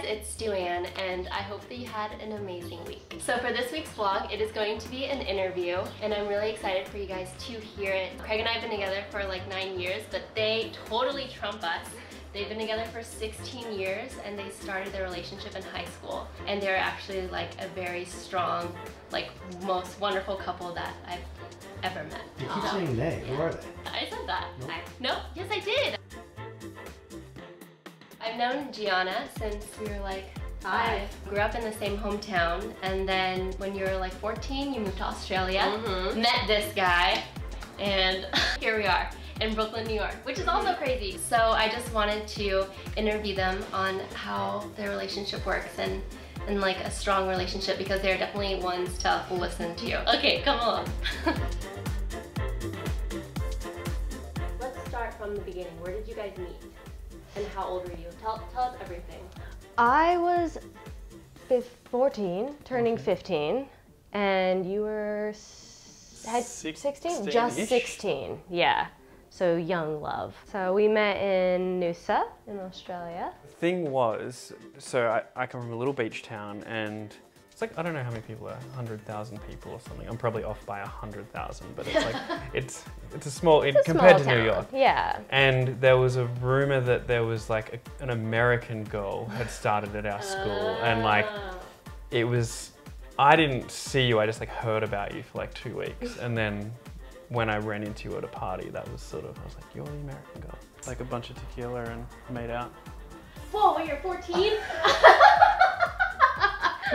it's Duan, and I hope that you had an amazing week. So for this week's vlog, it is going to be an interview, and I'm really excited for you guys to hear it. Craig and I have been together for like 9 years, but they totally trump us. They've been together for 16 years, and they started their relationship in high school. And they're actually like a very strong, like most wonderful couple that I've ever met. You keep saying they. Who are they? I said that. Nope. No? Yes, I did. I've known Gianna since we were like 5. Grew up in the same hometown, and then when you were like 14, you moved to Australia, met this guy, and here we are in Brooklyn, New York, which is also crazy. So I just wanted to interview them on how their relationship works and like a strong relationship, because they're definitely ones to listen to. Okay, come along. Let's start from the beginning. Where did you guys meet? And how old were you? Tell us everything. I was 14, turning 15, and you were 16? Just 16, yeah. So young love. So we met in Noosa in Australia. The thing was, so I come from a little beach town, and it's like, I don't know how many people there, 100,000 people or something. I'm probably off by 100,000, but it's like, it's a small, compared to New York. Yeah. And there was a rumor that there was like an American girl had started at our school, and like, it was, I didn't see you, I just like heard about you for like 2 weeks, and then when I ran into you at a party, that was sort of, I was like, you're the American girl. Like a bunch of tequila and made out. Whoa, wait, you're 14?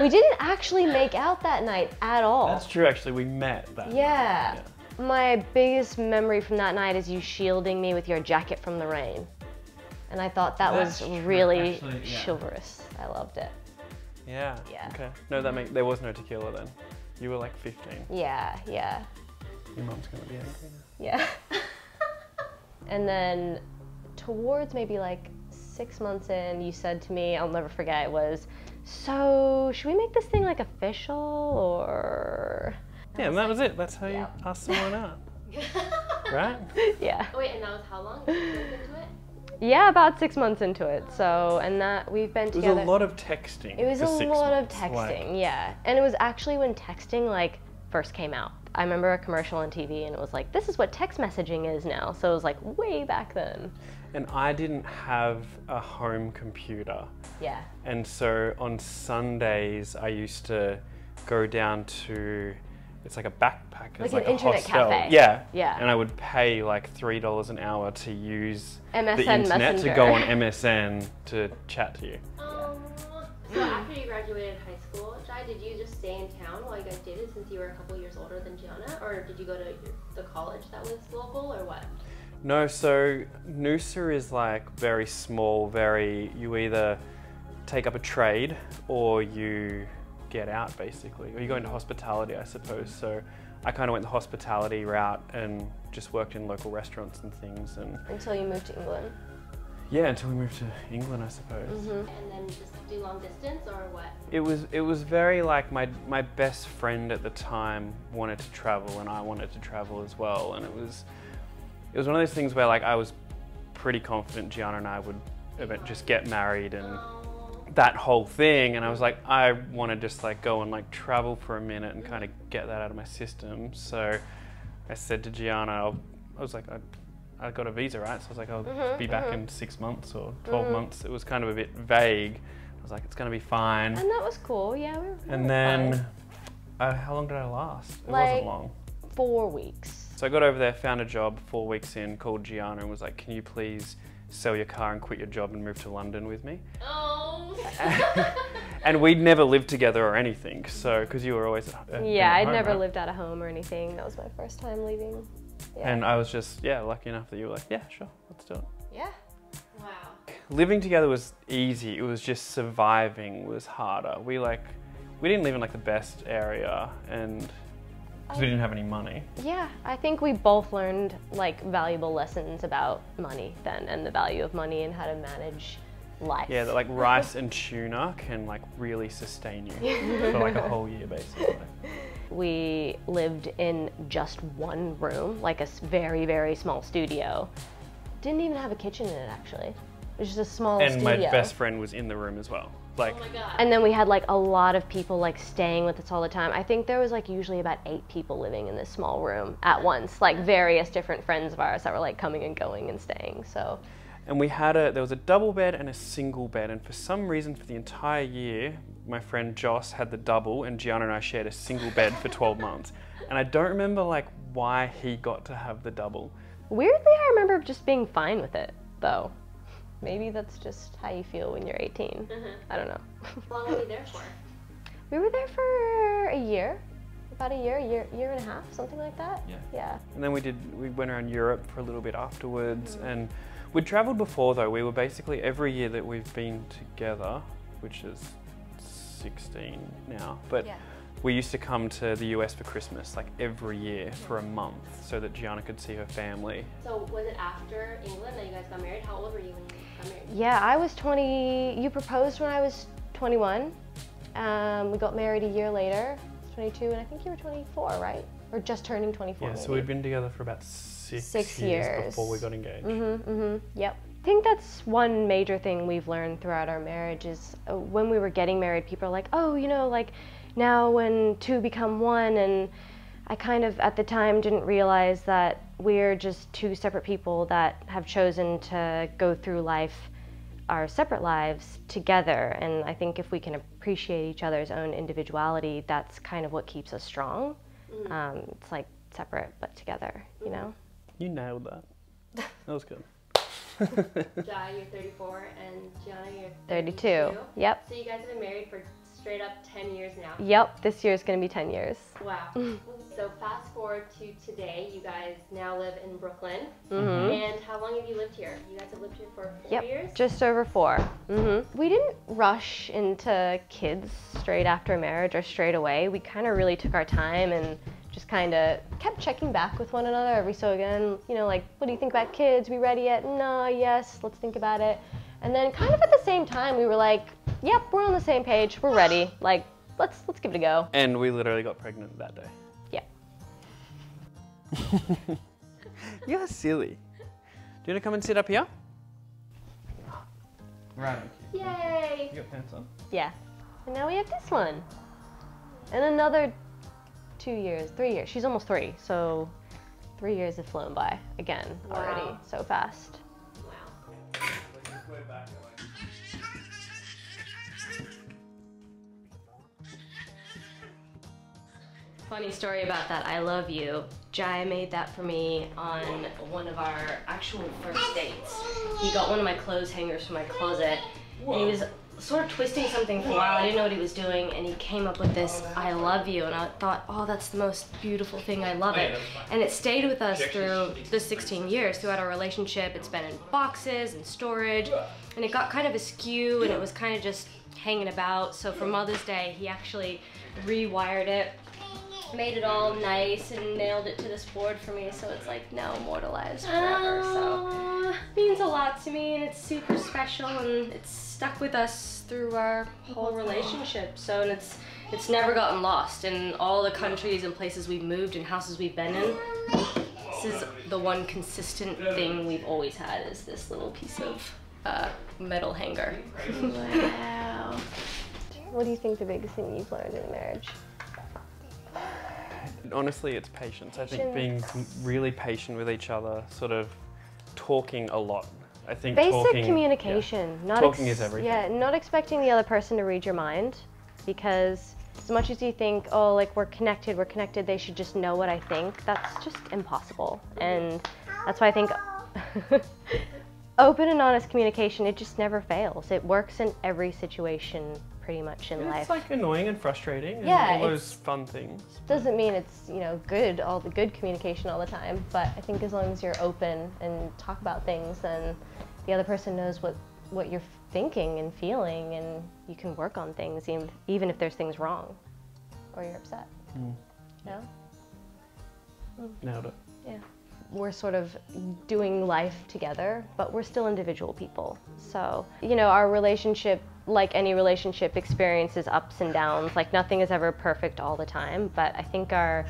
We didn't actually make out that night at all. That's true, actually, we met that night. Yeah. My biggest memory from that night is you shielding me with your jacket from the rain. And I thought that was really chivalrous. I loved it. Yeah. Yeah. Okay. No, there was no tequila then. You were like 15. Yeah, yeah. Your mom's gonna be angry now. Yeah. And then towards maybe like 6 months in, you said to me, I'll never forget, it was, so should we make this thing like official, or? Yeah, and that was it. That's how you asked someone out. Right? Yeah. Wait, and that was how long? Did you look into it? Yeah, about 6 months into it. So, and that we've been together. It was a lot of texting. It was a lot of months, texting, yeah. And it was actually when texting like first came out. I remember a commercial on TV, and it was like, this is what text messaging is now. So it was like way back then. And I didn't have a home computer. Yeah. And so on Sundays, I used to go down to, it's like a backpack. Like it's like an internet hostel. cafe. Yeah. Yeah. And I would pay like $3 an hour to use MSN the internet Messenger. to go on MSN to chat to you. So after you graduated high school, Jai, did you just stay in town while you guys dated, since you were a couple years older than Gianna? Or did you go to the college that was local, or what? No, so Noosa is like very small, you either take up a trade or you get out basically, or you go into hospitality, I suppose. So I kind of went the hospitality route and just worked in local restaurants and things. And Until you moved to England. yeah, until we moved to England, I suppose. And then just do long distance, or what? It was very like my best friend at the time wanted to travel, and I wanted to travel as well, and it was one of those things where like I was pretty confident Gianna and I would just get married and that whole thing, and I was like, I want to just like go and like travel for a minute and kind of get that out of my system. So I said to Gianna, I was like, I got a visa, right? So I was like, I'll be back in 6 months or 12 months. It was kind of a bit vague. I was like, it's gonna be fine. And that was cool, yeah. And then, how long did I last? It like, wasn't long. 4 weeks. So I got over there, found a job 4 weeks in, called Gianna and was like, can you please sell your car and quit your job and move to London with me? Oh. And we'd never lived together or anything, so, because you were always at home. Yeah, I'd never lived out of home or anything. That was my first time leaving. Yeah. And I was just, lucky enough that you were like, yeah, sure, let's do it. Yeah. Wow. Living together was easy. It was just surviving was harder. We didn't live in like the best area, and because we didn't have any money. Yeah, I think we both learned like valuable lessons about money then, and the value of money and how to manage life. Yeah, that like rice and tuna can like really sustain you for like a whole year basically. We lived in just one room, like a very, very small studio. Didn't even have a kitchen in it actually. It was just a small studio. And my best friend was in the room as well. Like, oh my God. And then we had like a lot of people like staying with us all the time. I think there was like usually about 8 people living in this small room at once, like various different friends of ours that were like coming and going and staying. So. And we had there was a double bed and a single bed, and for some reason for the entire year, my friend Joss had the double and Gianna and I shared a single bed for 12 months. And I don't remember like why he got to have the double. Weirdly, I remember just being fine with it though. Maybe that's just how you feel when you're 18. I don't know. How long were you there for? We were there for a year. About a year and a half, something like that. Yeah. And then we went around Europe for a little bit afterwards, and we'd traveled before though. We were basically every year that we've been together, which is 16 now, but we used to come to the US for Christmas like every year for a month so that Gianna could see her family. So was it after England that you guys got married? How old were you when you got married? Yeah, I was 20, you proposed when I was 21. We got married a year later, 22, and I think you were 24, right? Or just turning 24. Yeah, maybe. so we'd been together for about six years before we got engaged. Yep. I think that's one major thing we've learned throughout our marriage is when we were getting married, people are like, oh, you know, like now when two become one, and I kind of at the time didn't realize that we're just two separate people that have chosen to go through life, our separate lives together. And I think if we can appreciate each other's own individuality, that's kind of what keeps us strong. It's like separate but together, you know? You nailed that. That was good. Jai, you're 34, and Gianna, you're 32. Yep. So you guys have been married for straight up 10 years now? Yep, this year is going to be 10 years. Wow. So fast forward to today, you guys now live in Brooklyn. And how long have you lived here? You guys have lived here for 4 years? Just over 4. We didn't rush into kids straight after marriage or straight away. We kind of really took our time and just kind of kept checking back with one another every so again. You know, like, what do you think about kids? We ready yet? No, yes, let's think about it. And then kind of at the same time, we were like, yep, we're on the same page. We're ready. Like, let's give it a go. And we literally got pregnant that day. Yeah. You're silly. Do you want to come and sit up here? Right. Yay! You got pants on? Yeah. And now we have this one. And another 2 years, 3 years. She's almost 3, so 3 years have flown by again already. So fast. Wow. Funny story about that, I love you. Jai made that for me on one of our actual first dates. He got one of my clothes hangers from my closet, and he was sort of twisting something for a while. I didn't know what he was doing, and he came up with this, I love you, and I thought, oh, that's the most beautiful thing, I love it. And it stayed with us through the 16 years, throughout our relationship. It's been in boxes and storage, and it got kind of askew, and it was kind of just hanging about. So for Mother's Day, he actually rewired it, made it all nice, and nailed it to this board for me, so it's like now immortalized forever. So it means a lot to me, and it's super special, and it's stuck with us through our whole relationship. So, and it's never gotten lost in all the countries and places we've moved and houses we've been in. This is the one consistent thing we've always had, is this little piece of metal hanger. Wow. What do you think the biggest thing you've learned in a marriage? Honestly, it's patience. I think being really patient with each other, sort of talking a lot. I think basic communication. Yeah. Talking is everything. Yeah, not expecting the other person to read your mind, because as much as you think, oh, like we're connected, they should just know what I think, that's just impossible. And that's why I think open and honest communication, it just never fails. It works in every situation pretty much in life. It's like annoying and frustrating and all those fun things. Doesn't mean it's, you know, good, all the good communication all the time, but I think as long as you're open and talk about things, then the other person knows what you're thinking and feeling, and you can work on things even if there's things wrong or you're upset. Yeah? Nailed it. Yeah. We're sort of doing life together, but we're still individual people. So, you know, our relationship, like any relationship, experiences ups and downs. Like nothing is ever perfect all the time, but I think our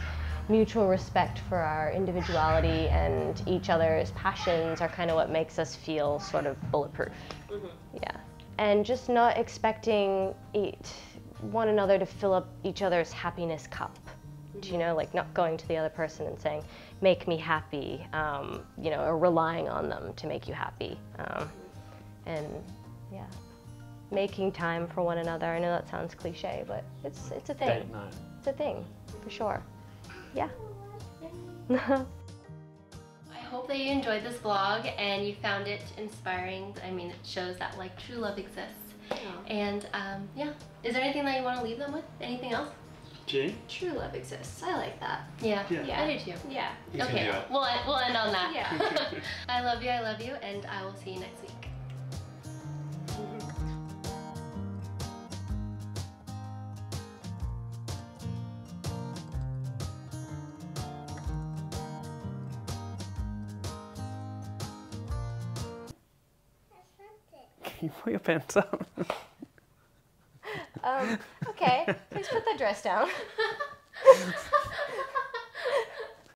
mutual respect for our individuality and each other's passions are kind of what makes us feel sort of bulletproof. Yeah. and just not expecting one another to fill up each other's happiness cup. You know, like not going to the other person and saying, make me happy, you know, or relying on them to make you happy. And yeah, making time for one another. I know that sounds cliche, but it's a thing. Date night. It's a thing, for sure. Yeah. I hope that you enjoyed this vlog and you found it inspiring. I mean, it shows that like true love exists. And yeah, is there anything that you want to leave them with? Anything else? G? True love exists. I like that. Yeah, I do too. Yeah. Okay, we'll end on that. Yeah. I love you, and I will see you next week. Can you pull your pants up? Okay, please put that dress down.